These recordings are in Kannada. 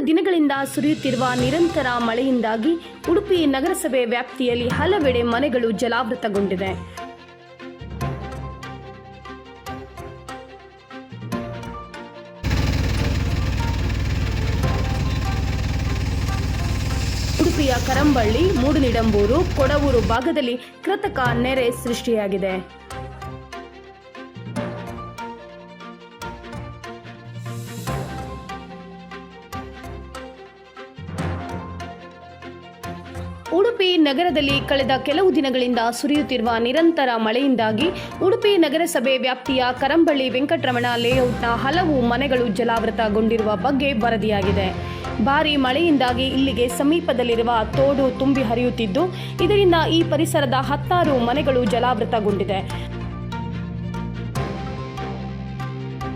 ದಿನಗಳಿಂದ ಸುರಿಯುತ್ತಿರುವ ನಿರಂತರ ಮಳೆಯಿಂದಾಗಿ ಉಡುಪಿ ನಗರಸಭೆ ವ್ಯಾಪ್ತಿಯಲ್ಲಿ ಹಲವೆಡೆ ಮನೆಗಳು ಜಲಾವೃತಗೊಂಡಿವೆ. ಉಡುಪಿಯ ಕರಂಬಳ್ಳಿ, ಮೂಡುನಿಡಂಬೂರು, ಕೊಡವೂರು ಭಾಗದಲ್ಲಿ ಕೃತಕ ನೆರೆ ಸೃಷ್ಟಿಯಾಗಿದೆ. ಉಡುಪಿ ನಗರದಲ್ಲಿ ಕಳೆದ ಕೆಲವು ದಿನಗಳಿಂದ ಸುರಿಯುತ್ತಿರುವ ನಿರಂತರ ಮಳೆಯಿಂದಾಗಿ ಉಡುಪಿ ನಗರಸಭೆ ವ್ಯಾಪ್ತಿಯ ಕರಂಬಳ್ಳಿ ವೆಂಕಟರಮಣ ಲೇಔಟ್ನ ಹಲವು ಮನೆಗಳು ಜಲಾವೃತಗೊಂಡಿರುವ ಬಗ್ಗೆ ವರದಿಯಾಗಿದೆ. ಭಾರೀ ಮಳೆಯಿಂದಾಗಿ ಇಲ್ಲಿಗೆ ಸಮೀಪದಲ್ಲಿರುವ ತೋಡು ತುಂಬಿ ಹರಿಯುತ್ತಿದ್ದು, ಇದರಿಂದ ಈ ಪರಿಸರದ 10 ಮನೆಗಳು ಜಲಾವೃತಗೊಂಡಿದೆ.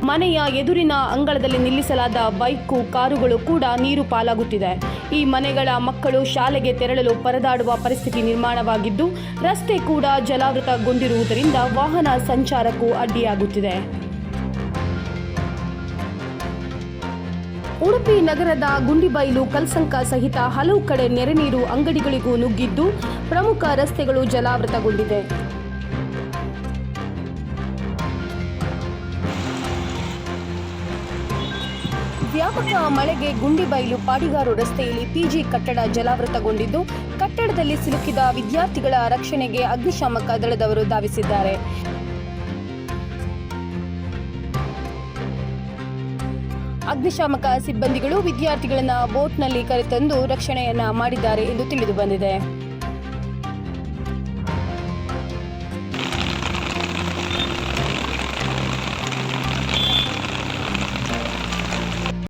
ಮನೆಯ ಎದುರಿನ ಅಂಗಳದಲ್ಲಿ ನಿಲ್ಲಿಸಲಾದ ಬೈಕು, ಕಾರುಗಳು ಕೂಡ ನೀರು ಪಾಲಾಗುತ್ತಿದೆ. ಈ ಮನೆಗಳ ಮಕ್ಕಳು ಶಾಲೆಗೆ ತೆರಳಲು ಪರದಾಡುವ ಪರಿಸ್ಥಿತಿ ನಿರ್ಮಾಣವಾಗಿದ್ದು, ರಸ್ತೆ ಕೂಡ ಜಲಾವೃತಗೊಂಡಿರುವುದರಿಂದ ವಾಹನ ಸಂಚಾರಕ್ಕೂ ಅಡ್ಡಿಯಾಗುತ್ತಿದೆ. ಉಡುಪಿ ನಗರದ ಗುಂಡಿಬೈಲು, ಕಲ್ಸಂಕ ಸಹಿತ ಹಲವು ಕಡೆ ನೆರೆ ನೀರು ಅಂಗಡಿಗಳಿಗೂ ನುಗ್ಗಿದ್ದು, ಪ್ರಮುಖ ರಸ್ತೆಗಳು ಜಲಾವೃತಗೊಂಡಿದೆ. ವ್ಯಾಪಕ ಮಳೆಗೆ ಗುಂಡಿಬೈಲು ಪಾಡಿಗಾರು ರಸ್ತೆಯಲ್ಲಿ ಪಿಜಿ ಕಟ್ಟಡ ಜಲಾವೃತಗೊಂಡಿದ್ದು, ಕಟ್ಟಡದಲ್ಲಿ ಸಿಲುಕಿದ ವಿದ್ಯಾರ್ಥಿಗಳ ರಕ್ಷಣೆಗೆ ಅಗ್ನಿಶಾಮಕ ದಳದವರು ಧಾವಿಸಿದ್ದಾರೆ. ಅಗ್ನಿಶಾಮಕ ಸಿಬ್ಬಂದಿಗಳು ವಿದ್ಯಾರ್ಥಿಗಳನ್ನು ಬೋಟ್ನಲ್ಲಿ ಕರೆತಂದು ರಕ್ಷಣೆಯನ್ನ ಮಾಡಿದ್ದಾರೆ ಎಂದು ತಿಳಿದು ಬಂದಿದೆ.